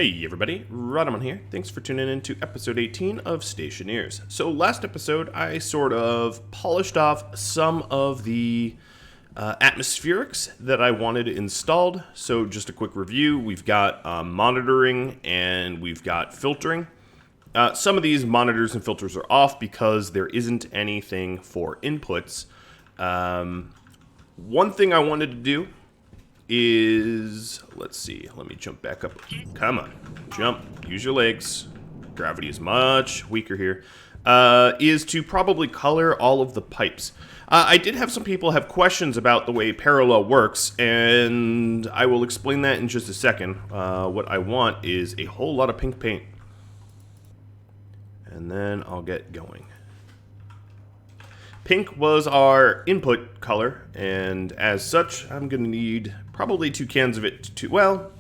Hey everybody, Rhadamant here. Thanks for tuning in to episode 18 of Stationeers. So last episode, I sort of polished off some of the atmospherics that I wanted installed. So just a quick review, we've got monitoring and we've got filtering. Some of these monitors and filters are off because there isn't anything for inputs. One thing I wanted to do is, let's see, let me jump back up. Come on, jump, use your legs. Gravity is much weaker here. Is to probably color all of the pipes. I did have some people have questions about the way parallel works, and I will explain that in just a second. What I want is a whole lot of pink paint. And then I'll get going. Pink was our input color, and as such, I'm going to need probably 2 cans of it to, well,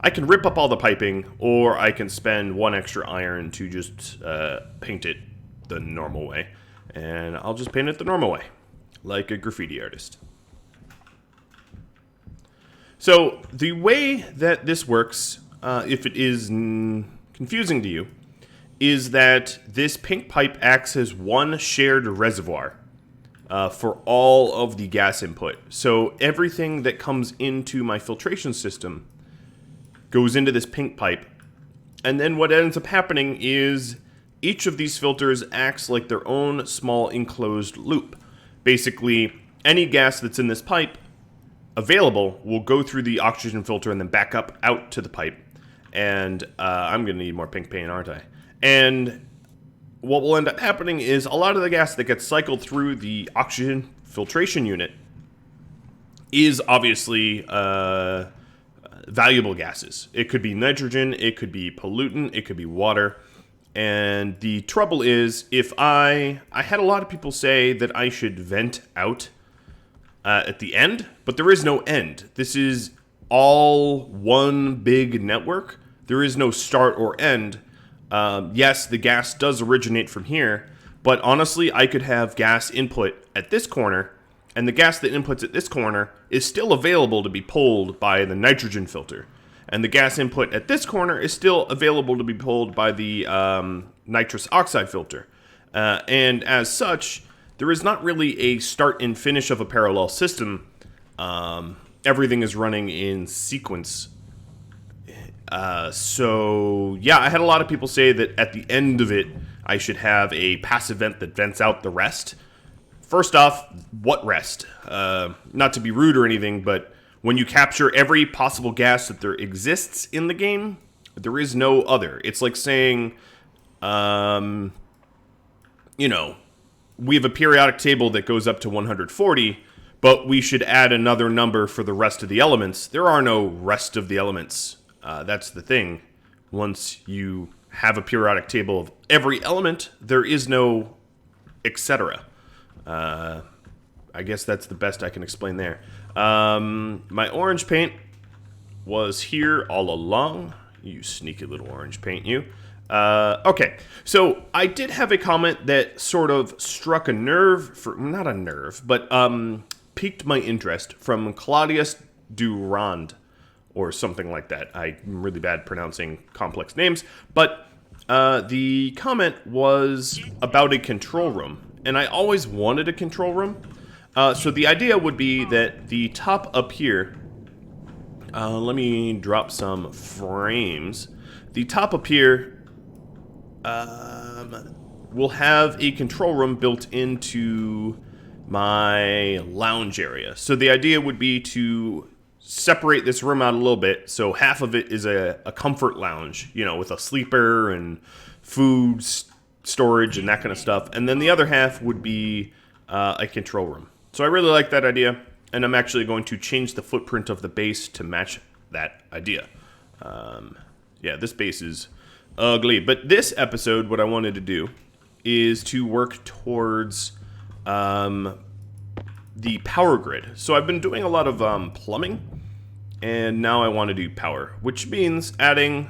I can rip up all the piping, or I can spend 1 extra iron to just paint it the normal way. And I'll just paint it the normal way, like a graffiti artist. So, the way that this works, if it is confusing to you, is that this pink pipe acts as one shared reservoir for all of the gas input. So everything that comes into my filtration system goes into this pink pipe. And then what ends up happening is each of these filters acts like their own small enclosed loop. Basically, any gas that's in this pipe available will go through the oxygen filter and then back up out to the pipe. And I'm going to need more pink paint, aren't I? And what will end up happening is a lot of the gas that gets cycled through the oxygen filtration unit is obviously valuable gases. It could be nitrogen, it could be pollutant, it could be water. And the trouble is, if I had a lot of people say that I should vent out at the end, but there is no end. This is all one big network. There is no start or end. Yes, the gas does originate from here, but honestly, I could have gas input at this corner, and the gas that inputs at this corner is still available to be pulled by the nitrogen filter. And the gas input at this corner is still available to be pulled by the nitrous oxide filter. And as such, there is not really a start and finish of a parallel system. Everything is running in sequence. So, yeah, I had a lot of people say that at the end of it, I should have a passive vent that vents out the rest. First off, what rest? Not to be rude or anything, but when you capture every possible gas that there exists in the game, there is no other. It's like saying, you know, we have a periodic table that goes up to 140, but we should add another number for the rest of the elements. There are no rest of the elements. That's the thing. Once you have a periodic table of every element, there is no etc. I guess that's the best I can explain there. My orange paint was here all along. You sneaky little orange paint, you. Okay, so I did have a comment that sort of struck a nerve, not a nerve, but piqued my interest from Claudius Durand, or something like that. I'm really bad pronouncing complex names, but the comment was about a control room, and I always wanted a control room. So the idea would be that the top up here, let me drop some frames. The top up here will have a control room built into my lounge area. So the idea would be to separate this room out a little bit, so half of it is a comfort lounge, you know, with a sleeper and food storage and that kind of stuff, and then the other half would be a control room. So I really like that idea, and I'm actually going to change the footprint of the base to match that idea. Yeah, this base is ugly, but this episode, what I wanted to do is to work towards the power grid. So I've been doing a lot of plumbing, and now I want to do power, which means adding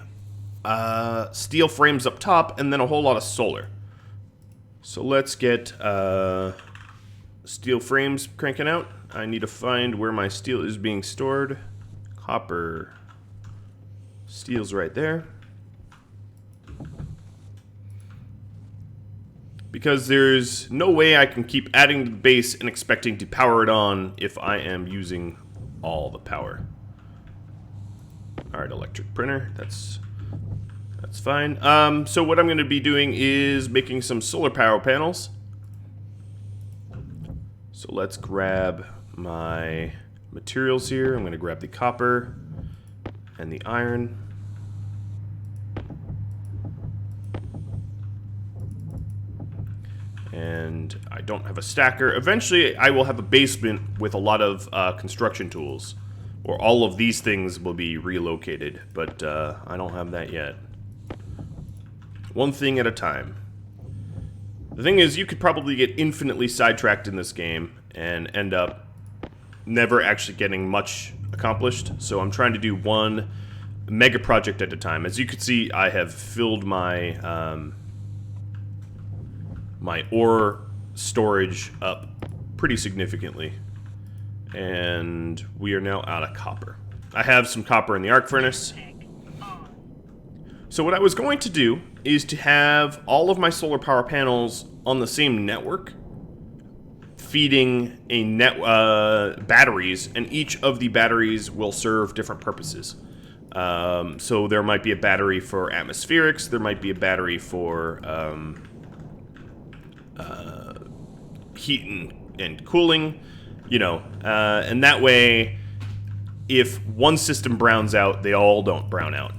steel frames up top and then a whole lot of solar. So let's get steel frames cranking out. I need to find where my steel is being stored. Copper, Steel's right there. Because there's no way I can keep adding to the base and expecting to power it on if I am using all the power. Alright, electric printer. That's fine. So what I'm going to be doing is making some solar power panels. So let's grab my materials here. I'm going to grab the copper and the iron. And I don't have a stacker. Eventually, I will have a basement with a lot of construction tools, or all of these things will be relocated, but I don't have that yet. One thing at a time. The thing is, you could probably get infinitely sidetracked in this game and end up never actually getting much accomplished, so I'm trying to do one mega project at a time. As you can see, I have filled my my ore storage up pretty significantly, and we are now out of copper. I have some copper in the arc furnace. So what I was going to do is to have all of my solar power panels on the same network, feeding a batteries, and each of the batteries will serve different purposes. So there might be a battery for atmospherics, there might be a battery for heat and cooling, you know, and that way, if one system browns out, they all don't brown out.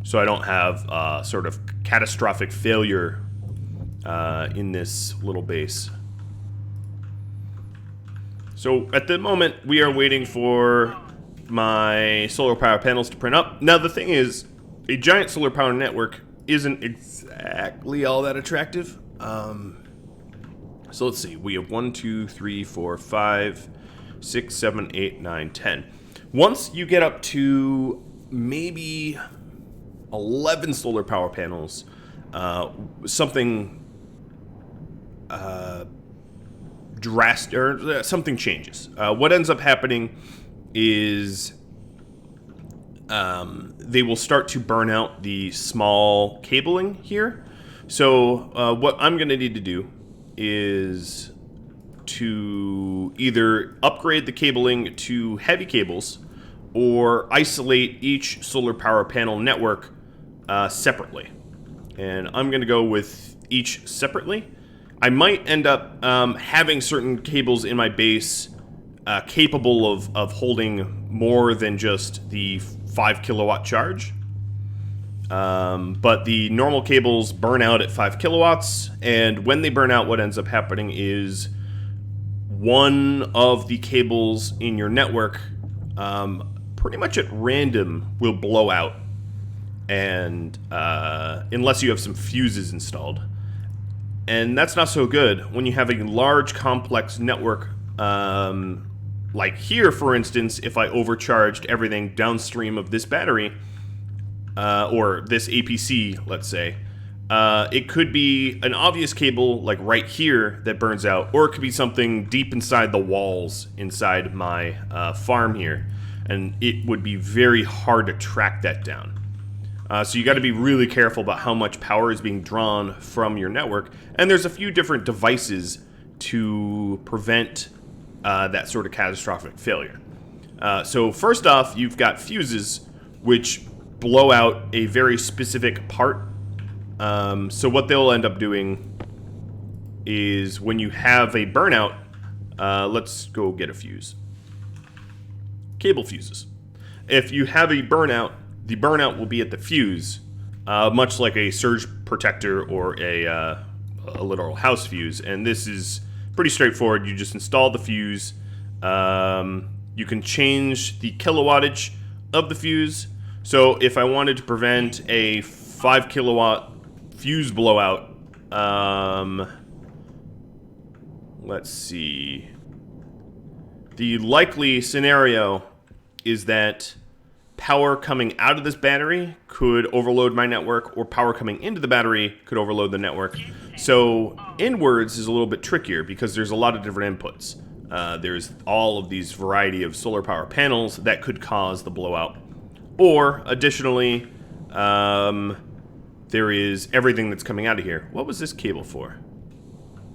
So I don't have sort of catastrophic failure in this little base. So at the moment, we are waiting for my solar power panels to print up. Now the thing is, a giant solar power network isn't exactly all that attractive. So let's see. We have 1, 2, 3, 4, 5, 6, 7, 8, 9, 10. Once you get up to maybe 11 solar power panels, something drastic or something changes. What ends up happening is they will start to burn out the small cabling here. So what I'm going to need to do is to either upgrade the cabling to heavy cables or isolate each solar power panel network separately. And I'm going to go with each separately. I might end up having certain cables in my base capable of holding more than just the 5 kilowatt charge. But the normal cables burn out at 5 kilowatts, and when they burn out, what ends up happening is one of the cables in your network, pretty much at random, will blow out, and unless you have some fuses installed. And that's not so good when you have a large, complex network. Like here, for instance, if I overcharged everything downstream of this battery, or this APC, let's say, it could be an obvious cable like right here that burns out, or it could be something deep inside the walls inside my farm here, and it would be very hard to track that down. So you got to be really careful about how much power is being drawn from your network, and there's a few different devices to prevent that sort of catastrophic failure. So first off, you've got fuses, which blow out a very specific part. So what they'll end up doing is when you have a burnout, let's go get a fuse. Cable fuses. If you have a burnout, the burnout will be at the fuse, much like a surge protector or a literal house fuse. And this is pretty straightforward. You just install the fuse. You can change the kilowattage of the fuse. So if I wanted to prevent a 5 kilowatt fuse blowout, let's see. The likely scenario is that power coming out of this battery could overload my network, or power coming into the battery could overload the network. So inwards is a little bit trickier because there's a lot of different inputs. There's all of these variety of solar power panels that could cause the blowout. Or, additionally, there is everything that's coming out of here. What was this cable for?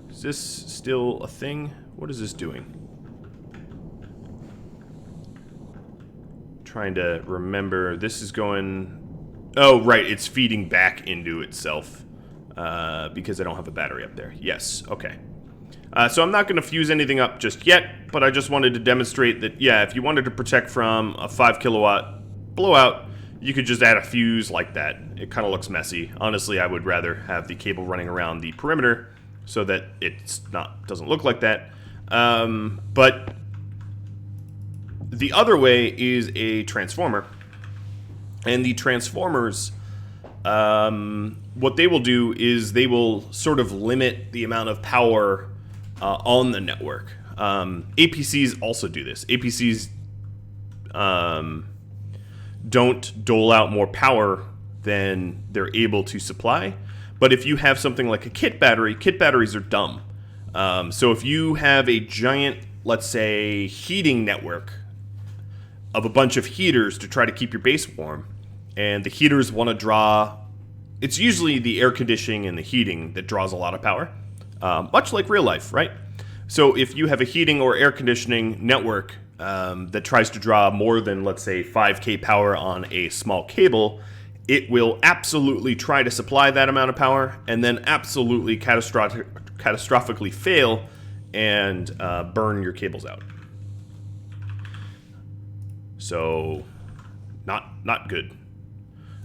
Is this still a thing? What is this doing? Trying to remember. This is going... Oh, right. It's feeding back into itself. Because I don't have a battery up there. Yes. Okay. So I'm not going to fuse anything up just yet, but I just wanted to demonstrate that, yeah, if you wanted to protect from a 5 kilowatt blowout, you could just add a fuse like that. It kind of looks messy. Honestly, I would rather have the cable running around the perimeter so that doesn't look like that. But the other way is a transformer. And the transformers, what they will do is they will sort of limit the amount of power on the network. APCs also do this. APCs don't dole out more power than they're able to supply. But if you have something like a kit batteries are dumb. So if you have a giant, let's say, heating network of a bunch of heaters to try to keep your base warm, and the heaters want to draw... It's usually the air conditioning and the heating that draws a lot of power, much like real life, right? So if you have a heating or air conditioning network that tries to draw more than, let's say, 5K power on a small cable, it will absolutely try to supply that amount of power and then absolutely catastrophically fail and burn your cables out. So, not good.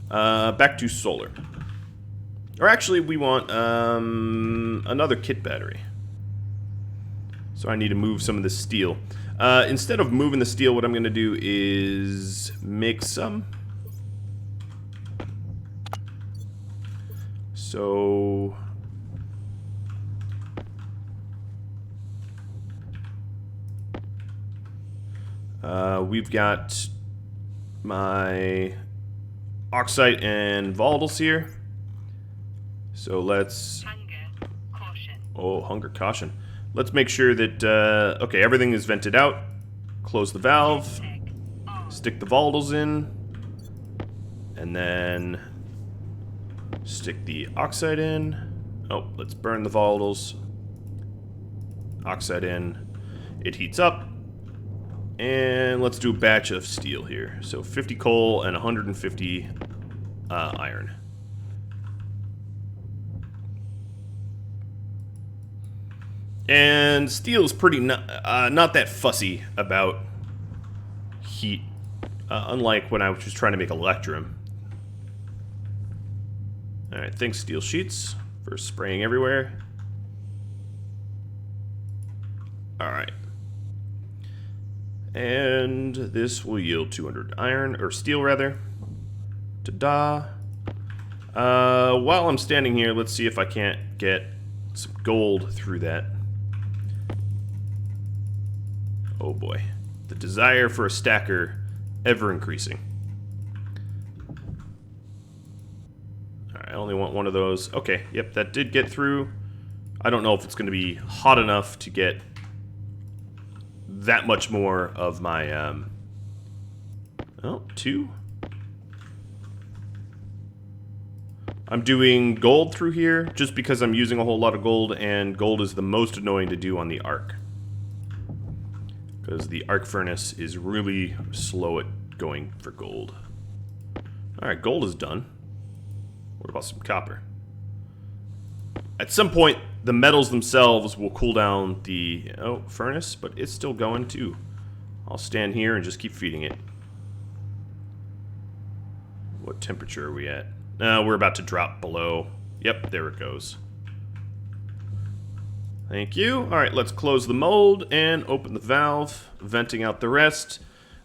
Back to solar. Or actually, we want another kit battery. So I need to move some of this steel. Instead of moving the steel, what I'm going to do is make some. So... we've got my oxide and volatiles here. So let's... Hunger caution. Oh, hunger caution. Let's make sure that, okay, everything is vented out. Close the valve. Stick the volatiles in. And then stick the oxide in. Oh, let's burn the volatiles. Oxide in. It heats up. And let's do a batch of steel here. So 50 coal and 150 iron. And steel is pretty not that fussy about heat, unlike when I was just trying to make electrum. Alright, thanks steel sheets for spraying everywhere. Alright. And this will yield 200 iron, or steel rather. Ta-da. While I'm standing here, let's see if I can't get some gold through that. Oh boy. The desire for a stacker ever increasing. Alright, I only want one of those. Okay, yep, that did get through. I don't know if it's going to be hot enough to get that much more of my, oh, 2. I'm doing gold through here just because I'm using a whole lot of gold, and gold is the most annoying to do on the arc. Because the arc furnace is really slow at going for gold. Alright, gold is done. What about some copper? At some point, the metals themselves will cool down the furnace, but it's still going too. I'll stand here and just keep feeding it. What temperature are we at? We're about to drop below. Yep, there it goes. Thank you. Alright, let's close the mold and open the valve, venting out the rest.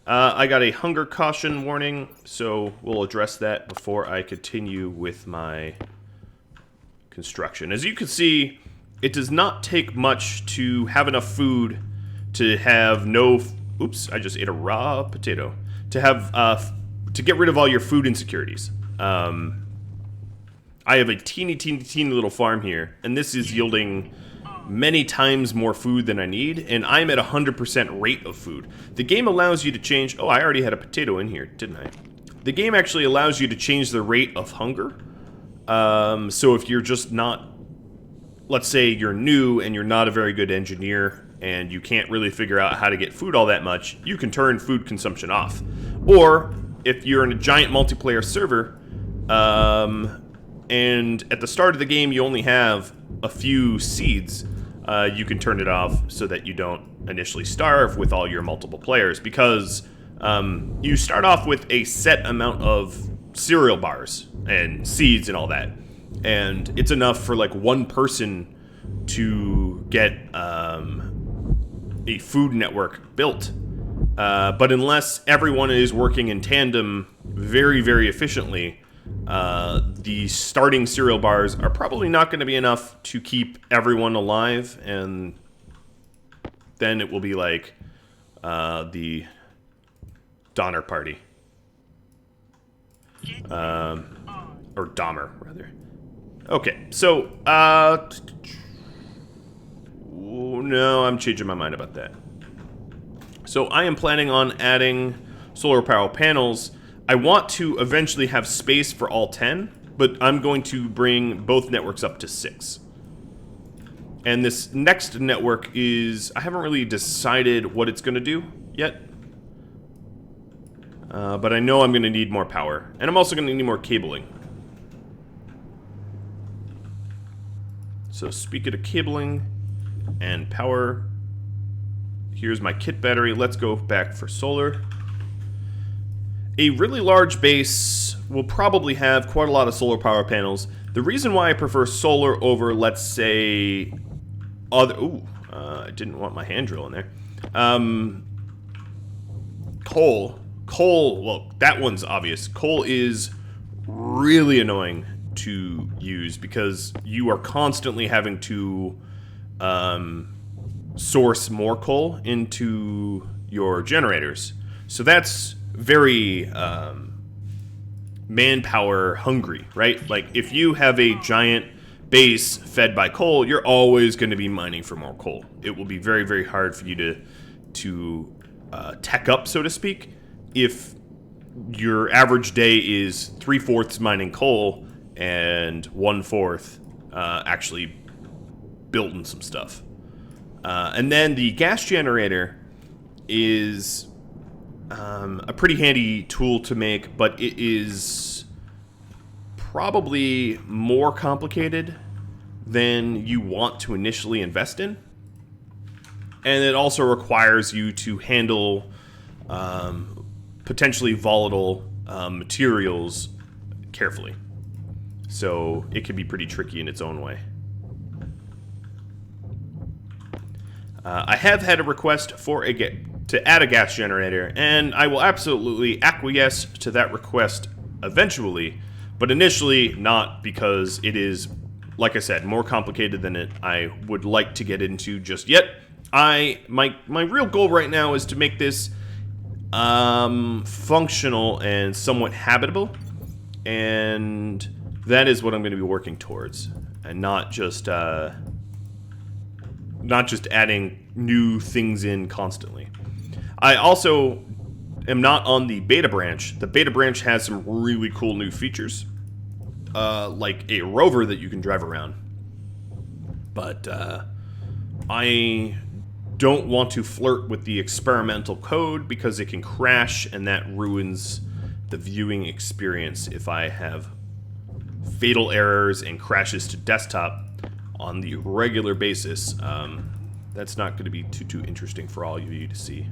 I got a hunger caution warning, so we'll address that before I continue with my construction. As you can see, it does not take much to have enough food to have no... Oops, I just ate a raw potato. To have, to get rid of all your food insecurities. I have a teeny little farm here, and this is yielding many times more food than I need, and I'm at 100% rate of food. The game allows you to change... Oh, I already had a potato in here, didn't I? the game actually allows you to change the rate of hunger. So if you're just not, let's say you're new and you're not a very good engineer and you can't really figure out how to get food all that much, you can turn food consumption off. Or if you're in a giant multiplayer server, and at the start of the game you only have a few seeds, you can turn it off so that you don't initially starve with all your multiple players, because you start off with a set amount of cereal bars and seeds and all that, and it's enough for like one person to get a food network built. But unless everyone is working in tandem very, very efficiently, the starting cereal bars are probably not going to be enough to keep everyone alive, and then it will be like the Donner Party. Or Dahmer, rather. Okay, so, no, I'm changing my mind about that. So I am planning on adding solar power panels. I want to eventually have space for all 10, but I'm going to bring both networks up to 6. And this next network is, I haven't really decided what it's going to do yet. But I know I'm going to need more power. And I'm also going to need more cabling. So speaking of cabling and power, here's my kit battery. Let's go back for solar. A really large base will probably have quite a lot of solar power panels. The reason why I prefer solar over, let's say, other... Ooh, I didn't want my hand drill in there. Coal. Coal, well, that one's obvious. Coal is really annoying to use because you are constantly having to source more coal into your generators. So that's very manpower hungry, right? Like if you have a giant base fed by coal, you're always going to be mining for more coal. It will be very, very hard for you to tech up, so to speak, if your average day is 3/4 mining coal and 1/4 actually building some stuff. And then the gas generator is a pretty handy tool to make, but it is probably more complicated than you want to initially invest in. And it also requires you to handle potentially volatile materials carefully. So it can be pretty tricky in its own way. I have had a request for to add a gas generator, and I will absolutely acquiesce to that request eventually, but initially not, because it is, like I said, more complicated than I would like to get into just yet. My real goal right now is to make this functional and somewhat habitable, and that is what I'm going to be working towards, and not just adding new things in constantly. I also am not on the beta branch. The beta branch has some really cool new features, like a rover that you can drive around. But I don't want to flirt with the experimental code because it can crash, and that ruins the viewing experience if I have fatal errors and crashes to desktop on the regular basis. That's not going to be too interesting for all of you to see.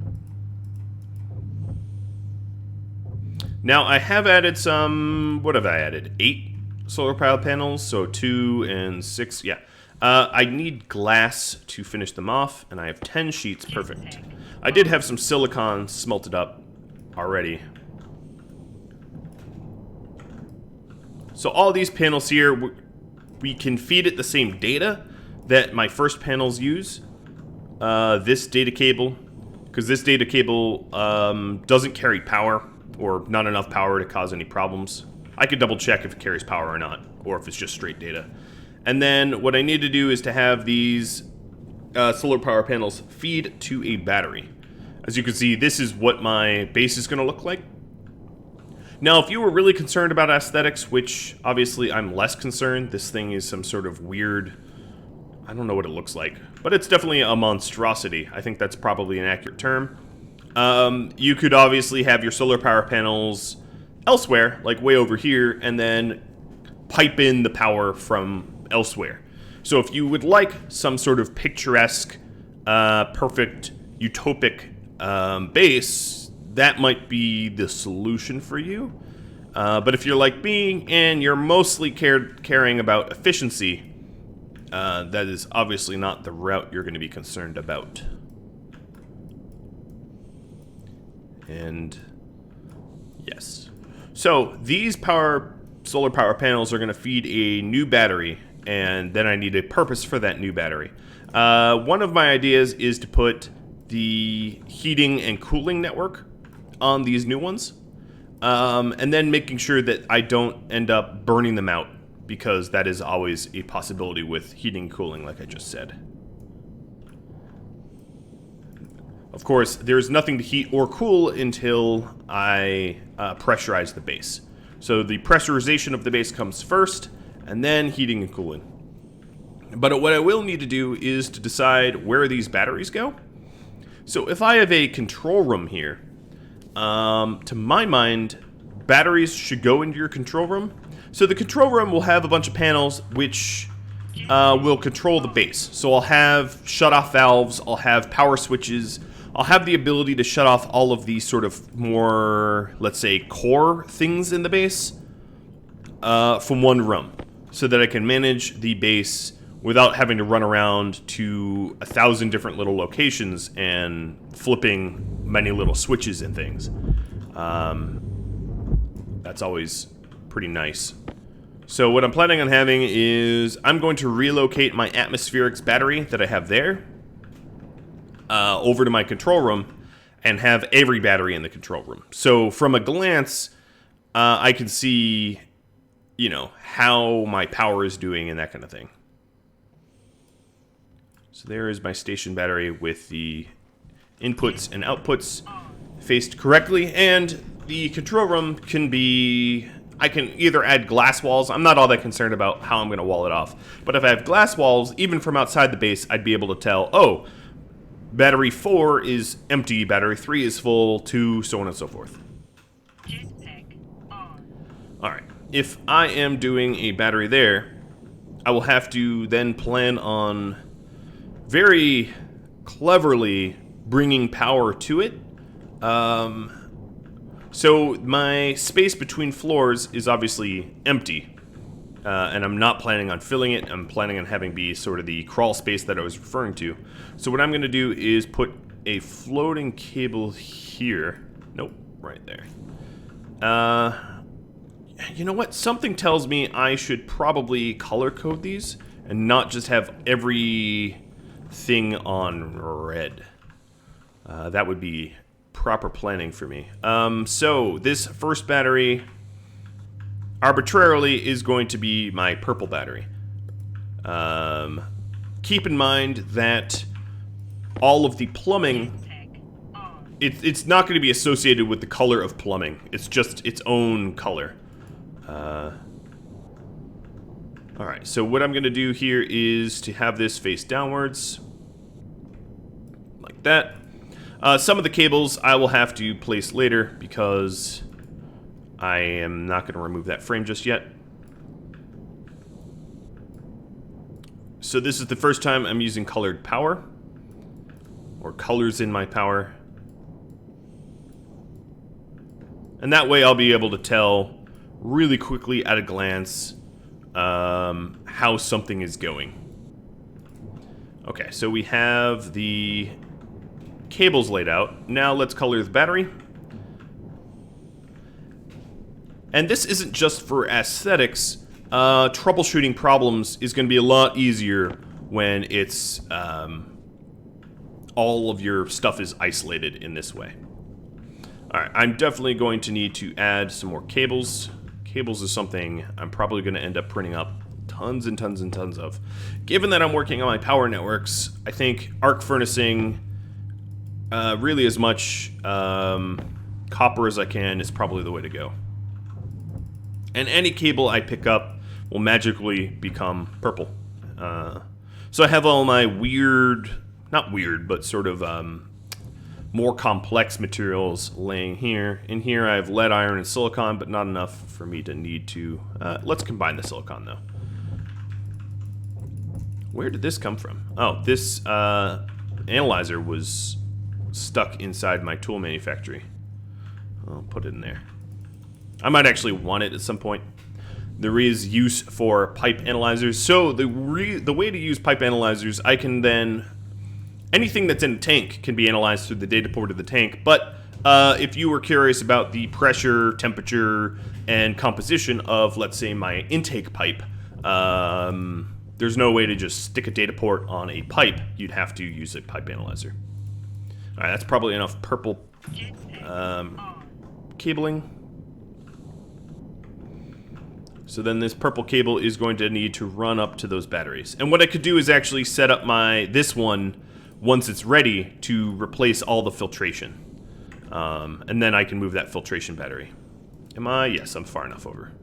Now, I have added some... What have I added? 8 solar power panels, so 2 and 6, yeah. I need glass to finish them off, and I have 10 sheets, perfect. I did have some silicon smelted up already. So all these panels here, we can feed it the same data that my first panels use. This data cable, because this data cable doesn't carry power, or not enough power to cause any problems. I could double check if it carries power or not, or if it's just straight data. And then what I need to do is to have these solar power panels feed to a battery. As you can see, this is what my base is going to look like. Now, if you were really concerned about aesthetics, which obviously I'm less concerned, this thing is some sort of weird, I don't know what it looks like, but it's definitely a monstrosity. I think that's probably an accurate term. You could obviously have your solar power panels elsewhere, like way over here, and then pipe in the power from elsewhere. So if you would like some sort of picturesque, perfect, utopic base, that might be the solution for you. But if you're like me and you're mostly caring about efficiency, that is obviously not the route you're going to be concerned about. And yes. So these solar power panels are going to feed a new battery, and then I need a purpose for that new battery. One of my ideas is to put the heating and cooling network on these new ones, and then making sure that I don't end up burning them out, because that is always a possibility with heating and cooling, like I just said. Of course, there's nothing to heat or cool until I pressurize the base. So the pressurization of the base comes first, and then heating and cooling. But what I will need to do is to decide where these batteries go. So if I have a control room here, to my mind, batteries should go into your control room. So the control room will have a bunch of panels which will control the base. So I'll have shut-off valves, I'll have power switches, I'll have the ability to shut off all of these sort of more, let's say, core things in the base from one room, so that I can manage the base without having to run around to 1,000 different little locations and flipping many little switches and things. That's always pretty nice. So what I'm planning on having is I'm going to relocate my atmospherics battery that I have there over to my control room and have every battery in the control room. So from a glance, I can see, you know, how my power is doing and that kind of thing. So there is my station battery with the inputs and outputs faced correctly, and the control room can be, I can either add glass walls. I'm not all that concerned about how I'm going to wall it off, but if I have glass walls, even from outside the base, I'd be able to tell, oh, battery 4 is empty, battery 3 is full, 2, so on and so forth. Alright, if I am doing a battery there, I will have to then plan on very cleverly bringing power to it. So my space between floors is obviously empty, and I'm not planning on filling it. I'm planning on having be sort of the crawl space that I was referring to. So what I'm going to do is put a floating cable here. Nope, right there. You know what? Something tells me I should probably color code these and not just have everything on red. That would be proper planning for me. So this first battery arbitrarily is going to be my purple battery. Keep in mind that all of the plumbing, it's not going to be associated with the color of plumbing. It's just its own color. Alright, so what I'm going to do here is to have this face downwards, like that. Some of the cables I will have to place later because I am not going to remove that frame just yet. So this is the first time I'm using colored power, or colors in my power. And that way I'll be able to tell really quickly at a glance how something is going. Okay, so we have the cables laid out. Now let's color the battery. And this isn't just for aesthetics. Troubleshooting problems is going to be a lot easier when it's all of your stuff is isolated in this way. Alright, I'm definitely going to need to add some more cables. Cables is something I'm probably going to end up printing up tons and tons and tons of. Given that I'm working on my power networks, I think arc furnacing really as much copper as I can is probably the way to go. And any cable I pick up will magically become purple. So I have all my weird, not weird, but sort of more complex materials laying here. In here I have lead, iron, and silicon, but not enough for me to need to... let's combine the silicon, though. Where did this come from? Oh, this analyzer was stuck inside my tool manufactory. I'll put it in there. I might actually want it at some point. There is use for pipe analyzers. So the way to use pipe analyzers, I can then... Anything that's in a tank can be analyzed through the data port of the tank, but if you were curious about the pressure, temperature, and composition of, let's say, my intake pipe, there's no way to just stick a data port on a pipe. You'd have to use a pipe analyzer. All right, that's probably enough purple cabling. So then this purple cable is going to need to run up to those batteries. And what I could do is actually set up this one, once it's ready, to replace all the filtration. And then I can move that filtration battery. Am I? Yes, I'm far enough over.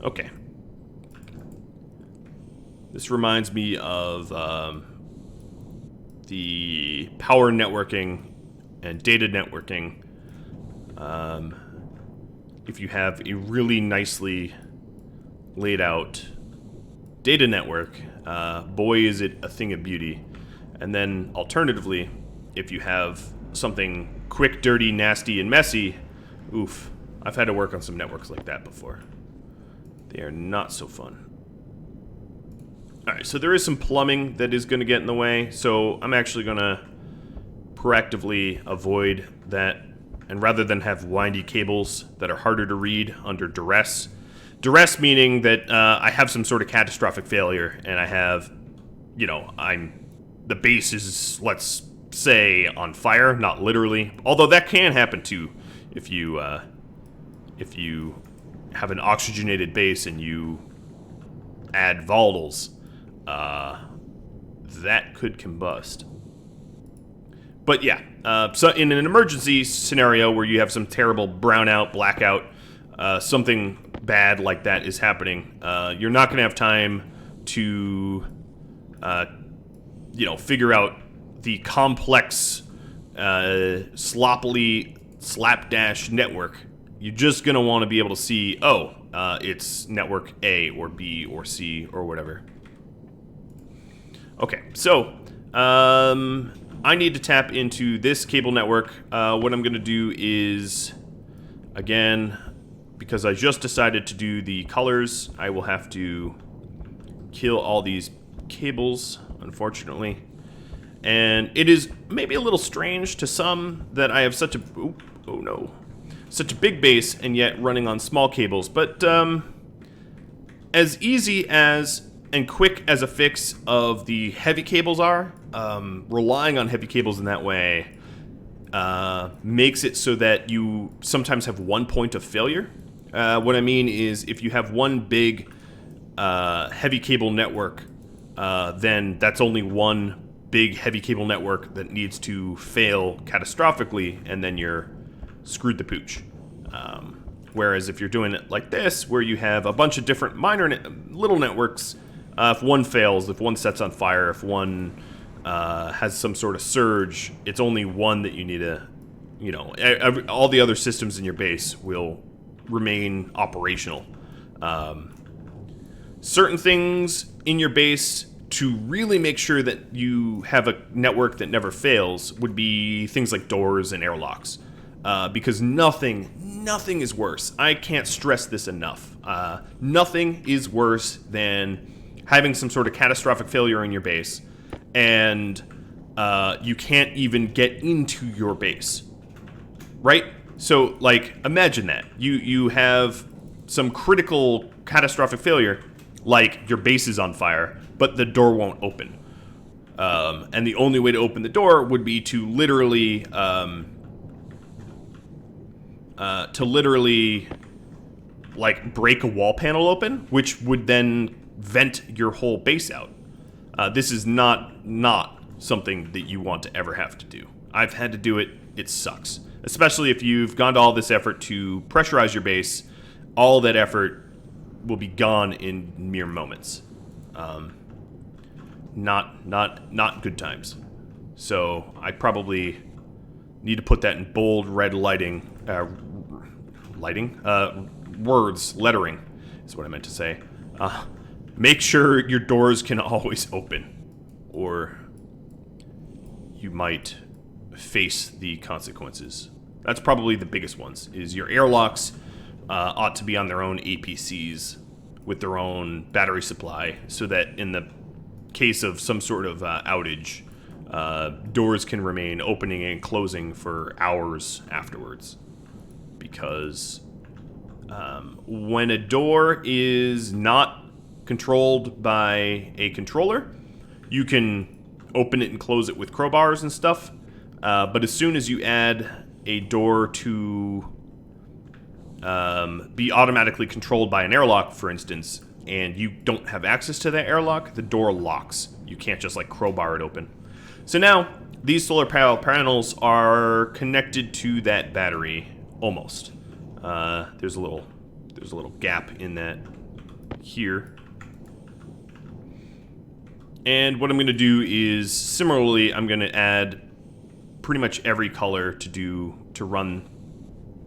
Okay. This reminds me of the power networking and data networking. If you have a really nicely laid out data network, boy is it a thing of beauty. And then alternatively, if you have something quick, dirty, nasty, and messy, oof, I've had to work on some networks like that before. They are not so fun. Alright, so there is some plumbing that is going to get in the way, so I'm actually going to proactively avoid that, and rather than have windy cables that are harder to read under duress. Duress meaning that I have some sort of catastrophic failure, and I have, you know, the base is, let's say, on fire, not literally. Although that can happen too, if you have an oxygenated base and you add volatiles, that could combust. But yeah, so in an emergency scenario where you have some terrible brownout, blackout, something bad like that is happening, you're not going to have time to, figure out the complex, sloppily slapdash network. You're just going to want to be able to see, it's network A or B or C or whatever. Okay, so I need to tap into this cable network. What I'm going to do is, again, because I just decided to do the colors, I will have to kill all these cables, unfortunately. And it is maybe a little strange to some that I have such a... such a big base and yet running on small cables. But as easy as and quick as a fix of the heavy cables are, relying on heavy cables in that way makes it so that you sometimes have one point of failure. What I mean is if you have one big heavy cable network, then that's only one big heavy cable network that needs to fail catastrophically, and then you're screwed the pooch. Whereas if you're doing it like this, where you have a bunch of different minor little networks, if one fails, if one sets on fire, if one has some sort of surge, it's only one that you need to, all the other systems in your base will remain operational. Certain things in your base to really make sure that you have a network that never fails would be things like doors and airlocks. Because nothing is worse. I can't stress this enough. Nothing is worse than having some sort of catastrophic failure in your base, and you can't even get into your base. Right? So, like, imagine that. You have some critical catastrophic failure, like your base is on fire, but the door won't open. And the only way to open the door would be to literally... like break a wall panel open, which would then vent your whole base out. This is not something that you want to ever have to do. I've had to do it. It sucks, especially if you've gone to all this effort to pressurize your base, all that effort will be gone in mere moments. Not good times. So I probably need to put that in bold red lettering is what I meant to say. Make sure your doors can always open, or you might face the consequences. That's probably the biggest ones, is your airlocks ought to be on their own APCs with their own battery supply, so that in the case of some sort of outage, doors can remain opening and closing for hours afterwards. Because when a door is not controlled by a controller, you can open it and close it with crowbars and stuff. But as soon as you add a door to be automatically controlled by an airlock, for instance, and you don't have access to that airlock, the door locks. You can't just like crowbar it open. So now these solar panels are connected to that battery almost. There's a little gap in that here. And what I'm going to do is, similarly, I'm going to add pretty much every color to run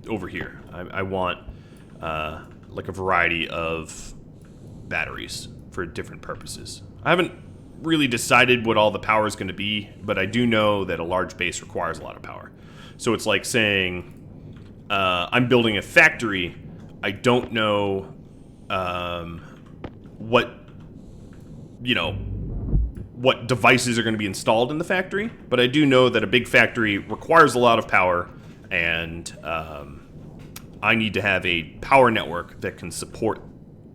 over here. I want like a variety of batteries for different purposes. I haven't really decided what all the power is going to be, but I do know that a large base requires a lot of power. So it's like saying I'm building a factory. I don't know what devices are going to be installed in the factory, but I do know that a big factory requires a lot of power, and I need to have a power network that can support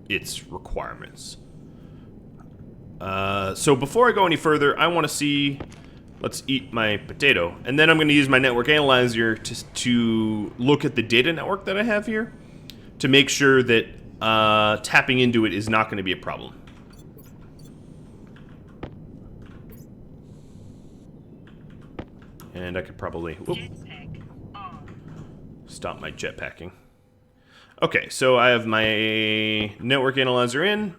its requirements. So before I go any further, I want to see... Let's eat my potato. And then I'm going to use my network analyzer to look at the data network that I have here to make sure that tapping into it is not going to be a problem. And I could probably stop my jetpacking. Okay, so I have my network analyzer in.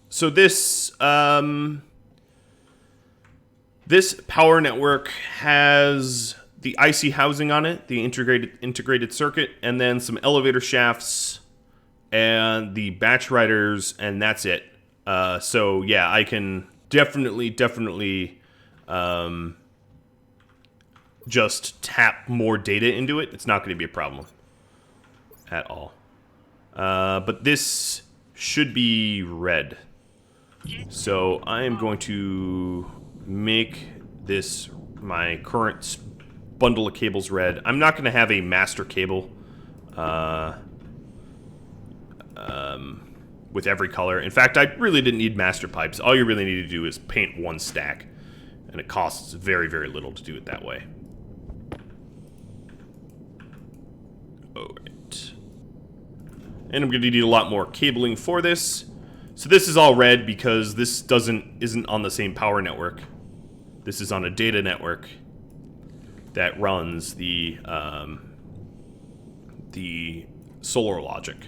So this this power network has the IC housing on it, the integrated circuit, and then some elevator shafts and the batch writers, and that's it. So yeah, I can definitely just tap more data into it. It's not going to be a problem at all. But this should be red. So I am going to make this my current bundle of cables red. I'm not going to have a master cable with every color. In fact, I really didn't need master pipes. All you really need to do is paint one stack, and it costs very, very little to do it that way. Alright. And I'm going to need a lot more cabling for this. So this is all red because this isn't on the same power network. This is on a data network that runs the solar logic.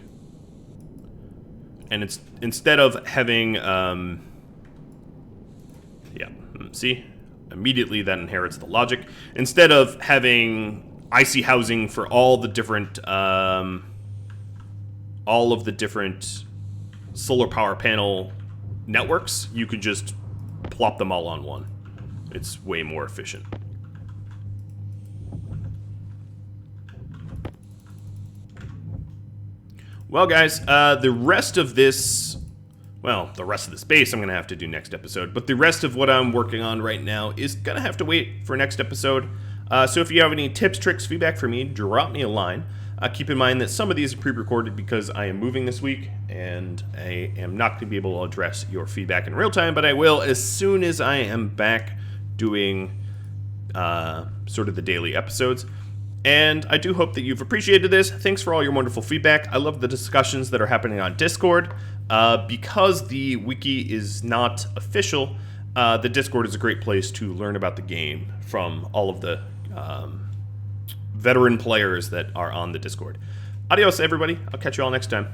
And it's instead of having see, immediately that inherits the logic. Instead of having IC housing for all of the different solar power panel networks, you could just plop them all on one. It's way more efficient. Well, guys, the rest of this base I'm going to have to do next episode, but the rest of what I'm working on right now is going to have to wait for next episode. So if you have any tips, tricks, feedback for me, drop me a line. Keep in mind that some of these are pre-recorded because I am moving this week, and I am not going to be able to address your feedback in real time, but I will as soon as I am back doing sort of the daily episodes. And I do hope that you've appreciated this. Thanks for all your wonderful feedback. I love the discussions that are happening on Discord. Because the wiki is not official, the Discord is a great place to learn about the game from all of the veteran players that are on the Discord. Adios, everybody. I'll catch you all next time.